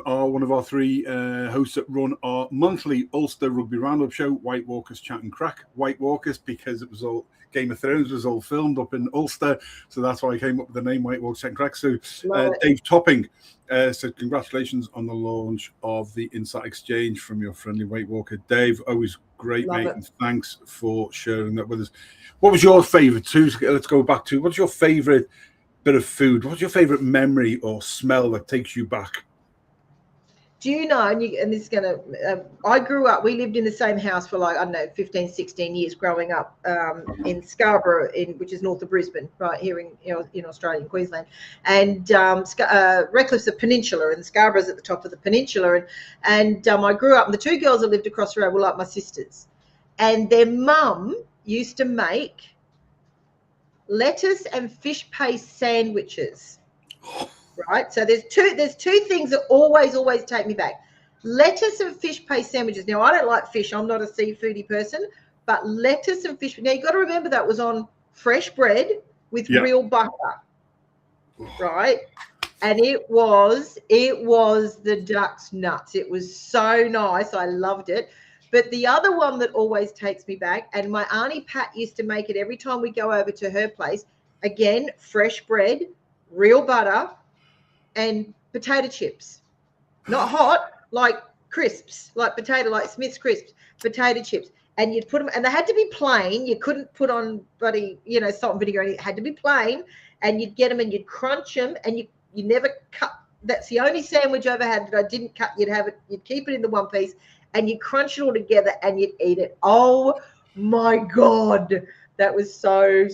are one of our 3 hosts that run our monthly Ulster Rugby Roundup show, White Walkers Chat and Crack. White Walkers because it was all Game of Thrones was all filmed up in Ulster, so that's why I came up with the name White Walkers Chat and Crack. So Dave Topping said congratulations on the launch of the Insight Exchange from your friendly White Walker. Dave, always great, mate, and thanks for sharing that with us. What was your favourite, Suze? Let's go back to, what's your favourite bit of food? What's your favorite memory or smell that takes you back? Do you know, and this is going to, I grew up, we lived in the same house for like, I don't know, 15, 16 years growing up in Scarborough, which is north of Brisbane, right here in Australia, in Queensland. And Redcliffe's a peninsula, and Scarborough's at the top of the peninsula. And I grew up, and the 2 girls that lived across the road were like my sisters. And their mum used to make lettuce and fish paste sandwiches. Right, so there's two things that always take me back: lettuce and fish paste sandwiches. Now, I don't like fish; I'm not a seafoody person, but lettuce and fish. Now, you got to remember that was on fresh bread with real butter, right? And it was the duck's nuts. It was so nice. I loved it. But the other one that always takes me back, and my Auntie Pat used to make it every time we go over to her place. Again, fresh bread, real butter, and potato chips, not hot, like crisps, like Smith's crisps, potato chips. And you'd put them, and they had to be plain. You couldn't put on bloody, salt and vinegar. It had to be plain. And you'd get them and you'd crunch them, and you never cut. That's the only sandwich I ever had that I didn't cut. You'd keep it in the one piece, and you'd crunch it all together, and you'd eat it. Oh my God, that was so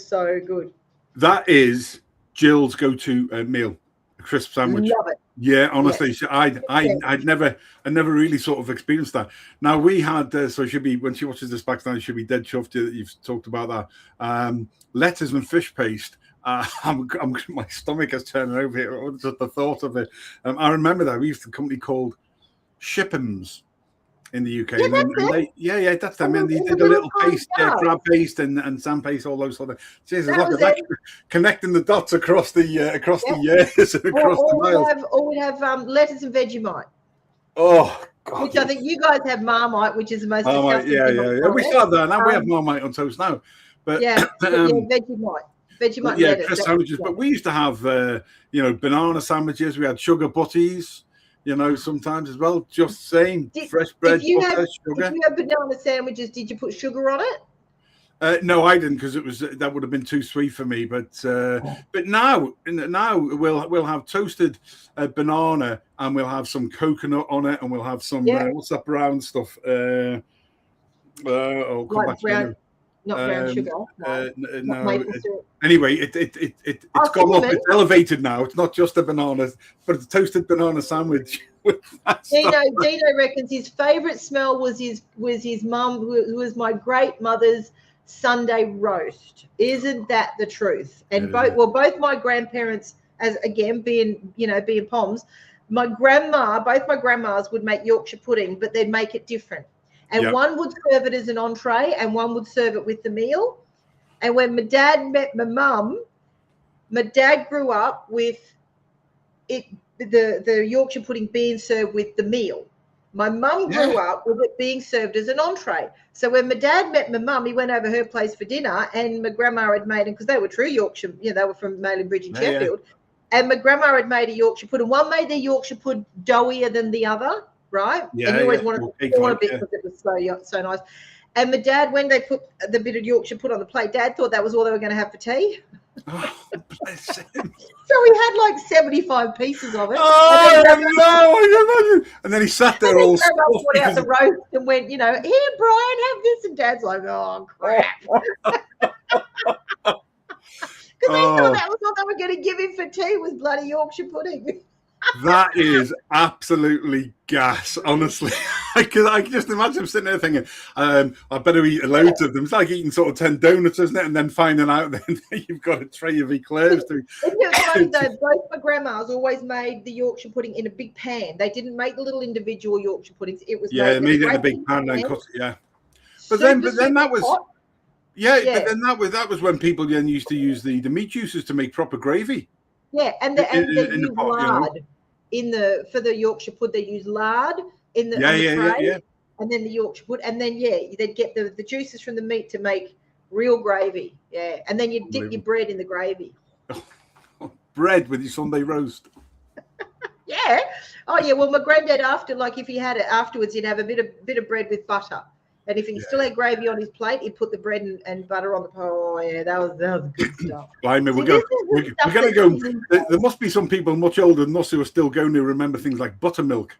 good. That is Jill's go-to meal. Crisp sandwich. Love it. Yeah, honestly, I'd never really sort of experienced that. Now we had so she'll be, when she watches this back now, she'll be dead chuffed that you've talked about that. Lettuce and fish paste. My stomach is turning over here. Just the thought of it. I remember that we used a company called Shipham's in the UK. That's them. And they did a little paste, crab paste and sand paste, all those sort of. Jesus, look at connecting the dots across the years and across the miles. Or we'd have lettuce and Vegemite. Oh God! Which I think you guys have Marmite, which is the most disgusting. Yeah. We start there now. We have Marmite on toast now, but Vegemite. Lettuce, crisp sandwiches. But we used to have banana sandwiches. We had sugar butties. Sometimes as well, just saying, fresh bread, butter, sugar. If you had banana sandwiches, did you put sugar on it? No, I didn't, because that would have been too sweet for me. But now we'll have toasted banana, and we'll have some coconut on it, and we'll have some what's that brown stuff? I'll come back to not brown sugar. No. Anyway, it's gone up. It's elevated now. It's not just a banana, but it's a toasted banana sandwich. Dino reckons his favourite smell was his mum, who was my great mother's Sunday roast. Isn't that the truth? And both my grandparents, as again being Poms, both my grandmas would make Yorkshire pudding, but they'd make it different. And one would serve it as an entree, and one would serve it with the meal. And when my dad met my mum, my dad grew up with the Yorkshire pudding being served with the meal. My mum grew up with it being served as an entree. So when my dad met my mum, he went over her place for dinner, and my grandma had made them, because they were true Yorkshire, they were from Manley in Sheffield. And my grandma had made a Yorkshire pudding. One made their Yorkshire pudding doughier than the other. Right? Yeah, and you always wanted a bit because it was so nice. And my dad, when they put the bit of Yorkshire put on the plate, Dad thought that was all they were going to have for tea. Oh, bless him. So we had like 75 pieces of it. Oh, no, I can imagine. And then he sat there all stuffed. Put out the roast and went, here, Brian, have this. And Dad's like, oh, crap. Because they thought that was all they were going to give him for tea was bloody Yorkshire pudding. That is absolutely gas, honestly. I can just imagine him sitting there thinking, I better eat loads of them. It's like eating sort of 10 donuts, isn't it? And then finding out then you've got a tray of eclairs. It's funny though, both my grandmas always made the Yorkshire pudding in a big pan. They didn't make the little individual Yorkshire puddings. It was they made it in a big pan and cut it, yeah. But then that was hot. But then that was when people then used to use the meat juices to make proper gravy. Yeah, and they use lard for the Yorkshire pud. They use lard in the tray, and then the Yorkshire pud, and then they'd get the juices from the meat to make real gravy. Yeah, and then you dip your bread in the gravy. Bread with your Sunday roast. Yeah. Oh yeah. Well, my granddad if he had it afterwards, he'd have a bit of bread with butter. And if he still had gravy on his plate, he'd put the bread and butter on the plate. Oh, yeah, that was good stuff. Blimey, we're going to go. There must be some people much older than us who are still going to remember things like buttermilk,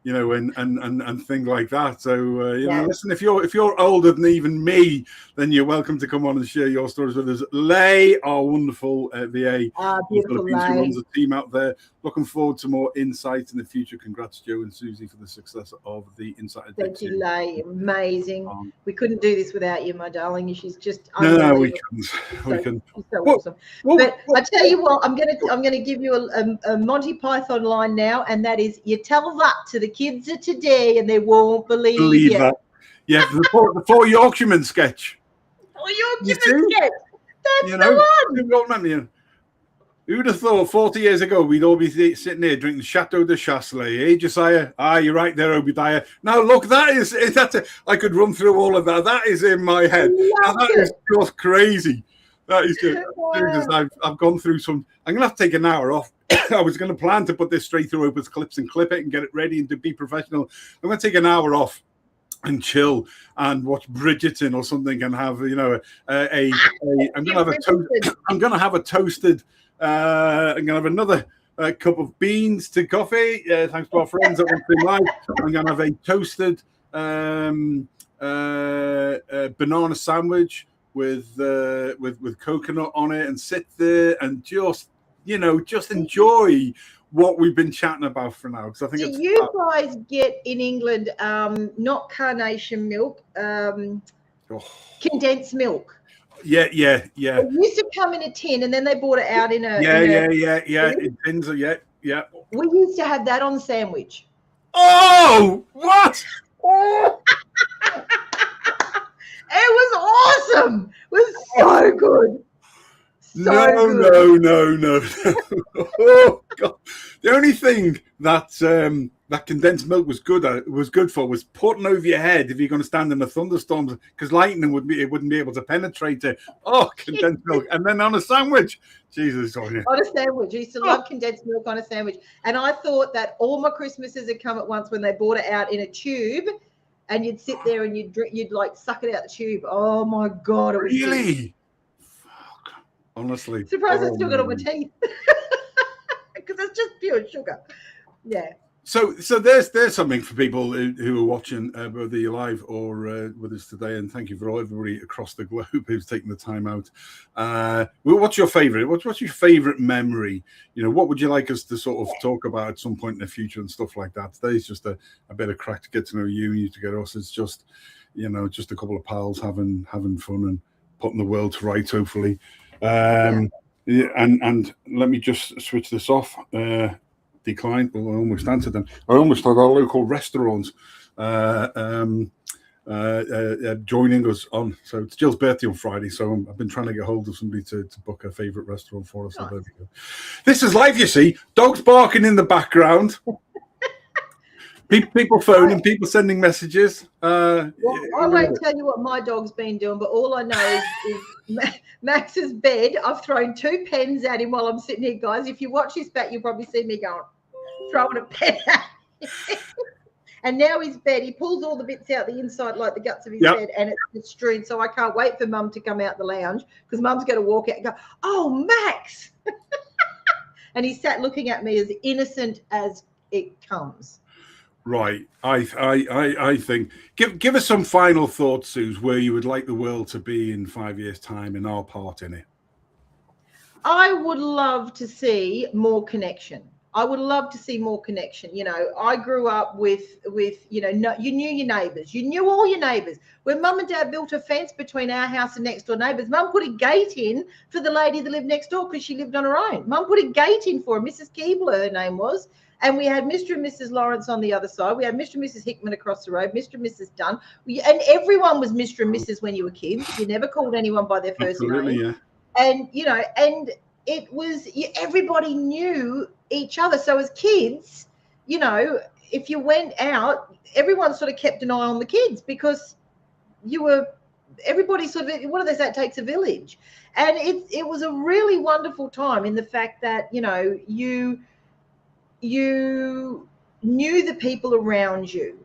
and things like that. So, listen, if you're older than even me, then you're welcome to come on and share your stories with us. Lay, our wonderful VA, beautiful Lay, who runs a team out there. Looking forward to more insights in the future. Congrats, Joe and Susie, for the success of the Insight. Thank you, Lay. Amazing. We couldn't do this without you, my darling. She's just no, we couldn't. We couldn't. She's so awesome. But I tell you what, I'm gonna give you a Monty Python line now, and that is, you tell that to the kids of today, and they won't believe you. That. Yeah, the four Yorkshiremen sketch. Yorkshiremen sketch. That's the one. Who'd have thought 40 years ago we'd all be sitting here drinking Chateau de Chasselet? Hey, Josiah? You're right there, Obadiah. Now, look, I could run through all of that. That is in my head. That is just crazy. That is just, I've gone through some. I'm going to have to take an hour off. I was going to plan to put this straight through Opus Clips and clip it and get it ready and to be professional. I'm going to take an hour off and chill and watch Bridgerton or something and have, I'm going to have a toasted. I'm going to have another cup of beans to coffee. Thanks to our friends at One Thing Live. I'm going to have a toasted banana sandwich with coconut on it and sit there and just enjoy what we've been chatting about for now. Because I think you guys get in England not carnation milk, condensed milk. Yeah. It used to come in a tin, and then they brought it out in a in tins. Yeah. We used to have that on the sandwich. Oh, what? It was awesome. It was so good. No. Oh God! The only thing that condensed milk was good for was putting over your head if you're going to stand in a thunderstorm, because lightning wouldn't be able to penetrate it. Oh, condensed milk, and then on a sandwich, Jesus! On a sandwich, I used to love condensed milk on a sandwich, and I thought that all my Christmases had come at once when they brought it out in a tube, and you'd sit there and you'd like suck it out the tube. Oh my God! It was really. Honestly, surprised I still got on my teeth because it's just pure sugar. Yeah. So there's something for people who are watching whether you're live or with us today, and thank you for everybody across the globe who's taken the time out. What's your favorite? What's your favorite memory? What would you like us to sort of talk about at some point in the future and stuff like that? Today's just a bit of crack to get to know you to get us. It's just just a couple of pals having fun and putting the world to rights, hopefully. And let me just switch this off. Decline. Well, I almost answered them. I almost had our local restaurants joining us on. So it's Jill's birthday on Friday, so I've been trying to get hold of somebody to book a favourite restaurant for us. Nice. So there we go. This is live, you see. Dogs barking in the background. People phoning, people sending messages. I won't tell you what my dog's been doing, but all I know is Max's bed. I've thrown 2 pens at him while I'm sitting here, guys. If you watch this back, you'll probably see me going, throwing a pen at him. And now his bed, he pulls all the bits out the inside, like the guts of his bed, and it's strewn. So I can't wait for Mum to come out the lounge, because Mum's going to walk out and go, "Oh, Max!" And he sat looking at me as innocent as it comes. Right. I think give us some final thoughts, Suze, where you would like the world to be in 5 years' time and our part in it. I would love to see more connection. I would love to see more connection. You know, I grew up with you know, no, you knew your neighbours, you knew all your neighbours. When Mum and Dad built a fence between our house and next door neighbours, Mum put a gate in for the lady that lived next door because she lived on her own. Mum put a gate in for her. Mrs. Keebler, her name was. And we had Mr. and Mrs. Lawrence on the other side. We had Mr. and Mrs. Hickman across the road, Mr. and Mrs. Dunn. And everyone was Mr. and Mrs. when you were kids. You never called anyone by their first Absolutely, name. yeah. And, you know, and it was, everybody knew each other. So as kids, you know, if you went out, everyone sort of kept an eye on the kids because everybody sort of, what do they say, it takes a village. And it was a really wonderful time in the fact that, you know, you knew the people around you.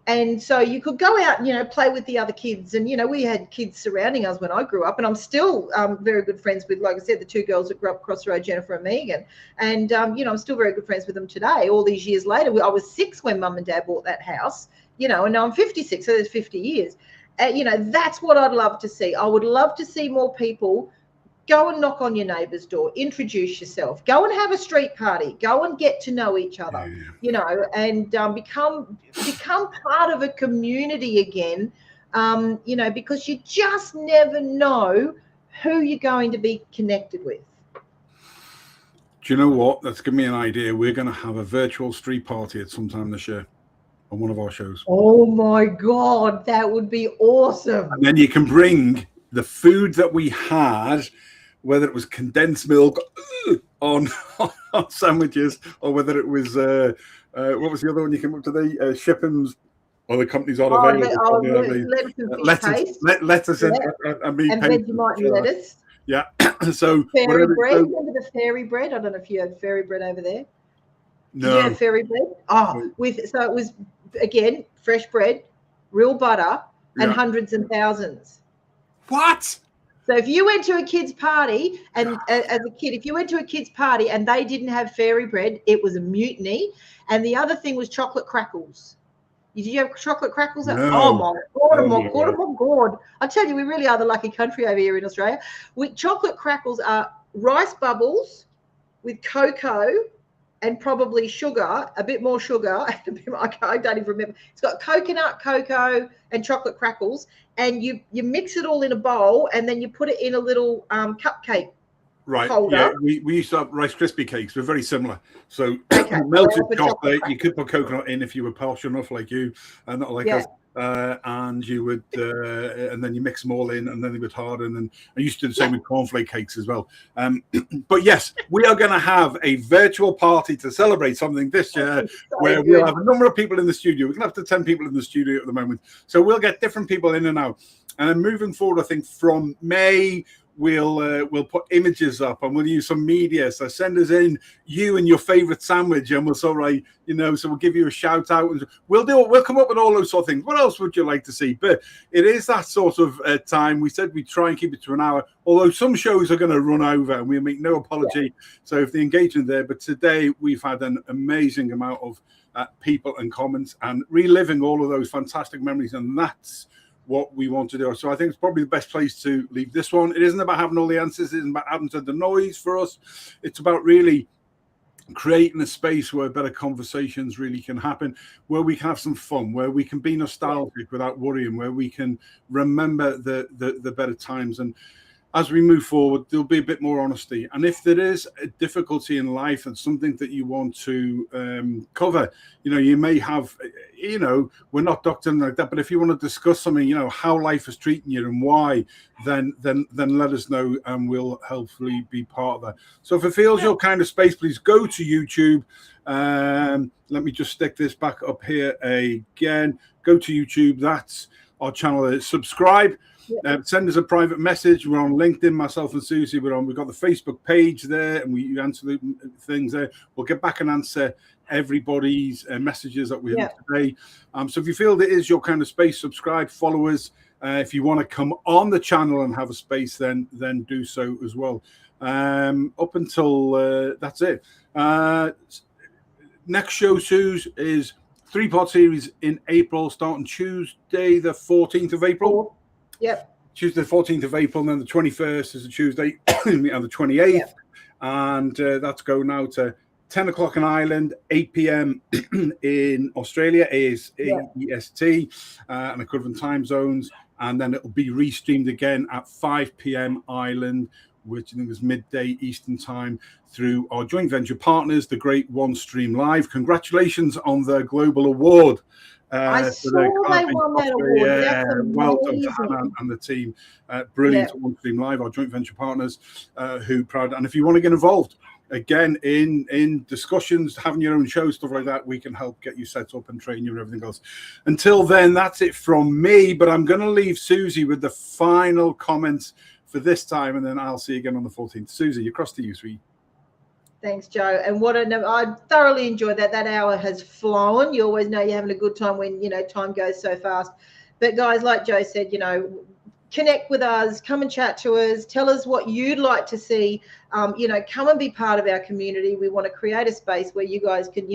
And so you could go out and, you know, play with the other kids. And, you know, we had kids surrounding us when I grew up. And I'm still very good friends with, like I said, the two girls that grew up across the road, Jennifer and Megan. And, you know, I'm still very good friends with them today. All these years later, I was 6 when Mum and Dad bought that house, you know, and now I'm 56. So there's 50 years. You know, that's what I'd love to see. I would love to see more people go and knock on your neighbour's door, introduce yourself, go and have a street party, go and get to know each other, you know, and become part of a community again, you know, because you just never know who you're going to be connected with. Do you know what? That's given me an idea. We're going to have a virtual street party at some time this year on one of our shows. Oh my God, that would be awesome. And then you can bring the food that we had, whether it was condensed milk on sandwiches, or whether it was what was the other one you came up to, the Shepham's, or the company's on available. Lettuce and Vegemite and lettuce. Yeah. So fairy bread. Remember the fairy bread? I don't know if you had fairy bread over there. No. Did you have fairy bread? Oh, so it was, again, fresh bread, real butter, and hundreds and thousands. What? So if you went to a kid's party, and as a kid, if you went to a kid's party and they didn't have fairy bread, it was a mutiny. And the other thing was chocolate crackles. Did you have chocolate crackles? No. Oh my God, oh my God, oh my God. I tell you, we really are the lucky country over here in Australia. Chocolate crackles are rice bubbles with cocoa and probably sugar, a bit more sugar. I don't even remember. It's got coconut, cocoa, and chocolate crackles. And you mix it all in a bowl, and then you put it in a little cupcake holder. Yeah, we used to have Rice Krispie cakes. We're very similar. So melted chocolate, you could put coconut in if you were posh enough like you, and not like us. And you would, and then you mix them all in, and then they would harden. And I used to do the same with cornflake cakes as well. But yes, we are going to have a virtual party to celebrate something this year, where we'll have a number of people in the studio. We can have up to 10 people in the studio at the moment, so we'll get different people in and out. And then moving forward, I think from May, we'll put images up, and we'll use some media. So send us in you and your favorite sandwich, and we'll so we'll give you a shout out, and we'll come up with all those sort of things. What else would you like to see? But it is that sort of time. We said we'd try and keep it to an hour, although some shows are going to run over, and we'll make no apology. So if the engagement there, but today we've had an amazing amount of people and comments and reliving all of those fantastic memories, and that's what we want to do. So I think it's probably the best place to leave this one. It isn't about having all the answers. It isn't about adding to the noise for us. It's about really creating a space where better conversations really can happen, where we can have some fun, where we can be nostalgic without worrying, where we can remember the better times. And as we move forward, there'll be a bit more honesty. And if there is a difficulty in life and something that you want to cover, you may have, we're not doctoring like that, but if you want to discuss something, how life is treating you and why, then let us know, and we'll hopefully be part of that. So if it feels your kind of space, please go to YouTube. Let me just stick this back up here again. Go to YouTube. That's our channel. Subscribe. Send us a private message. We're on LinkedIn, myself and Suzi. We've got the Facebook page there, and we answer the things there. We'll get back and answer everybody's messages that we have today. So if you feel that is your kind of space, subscribe, follow us. If you want to come on the channel and have a space, then do so as well. Up until that's it. Next show, Suze, is 3-part series in April, starting Tuesday, the 14th of April. Yep. Tuesday, the 14th of April, and then the 21st is a Tuesday, and the 28th. Yeah. And that's going now to 10 o'clock in Ireland, 8 p.m. in Australia, AEST, and equivalent time zones. And then it'll be restreamed again at 5 p.m. Ireland, which I think is midday Eastern time, through our joint venture partners, the great One Stream Live. Congratulations on the global award. I saw they won that award. Yeah, That's well done to amazing. Hannah and the team. Brilliant at One Stream Live, our joint venture partners, who proud. And if you want to get involved, again, in discussions, having your own show, stuff like that, we can help get you set up and train you and everything else. Until then, that's it from me. But I'm going to leave Suzi with the final comments for this time, and then I'll see you again on the 14th. Suzi, across to you, sweet. Thanks, Joe. And I thoroughly enjoyed that. That hour has flown. You always know you're having a good time when, time goes so fast. But guys, like Joe said, connect with us, come and chat to us, tell us what you'd like to see. Come and be part of our community. We want to create a space where you guys can,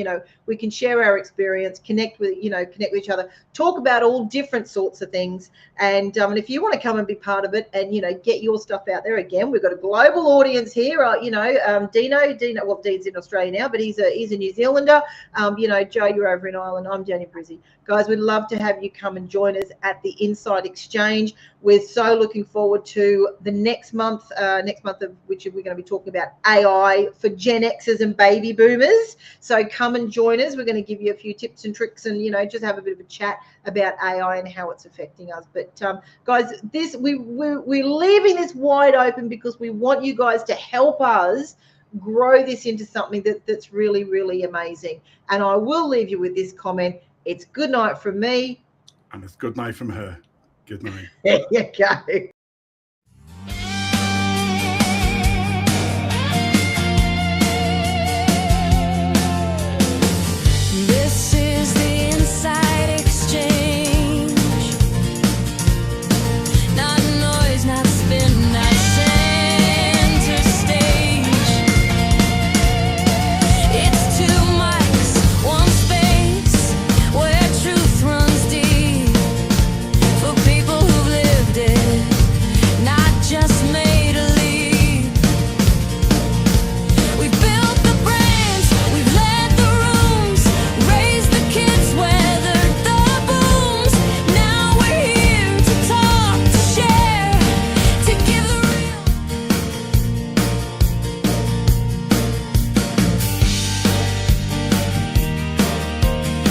we can share our experience, connect with each other, talk about all different sorts of things. And if you want to come and be part of it and, get your stuff out there, again, we've got a global audience here. Dino, well, Dean's in Australia now, but he's a New Zealander. Joe, you're over in Ireland. I'm down in Brizzy. Guys, we'd love to have you come and join us at the Inside Exchange. We're so looking forward to the next month of which we're going to be talking about AI for Gen Xers and baby boomers. So come and join us. We're going to give you a few tips and tricks and, just have a bit of a chat about AI and how it's affecting us. But guys, we're leaving this wide open because we want you guys to help us grow this into something that's really, really amazing. And I will leave you with this comment. It's good night from me. And it's good night from her. Good night. There you go.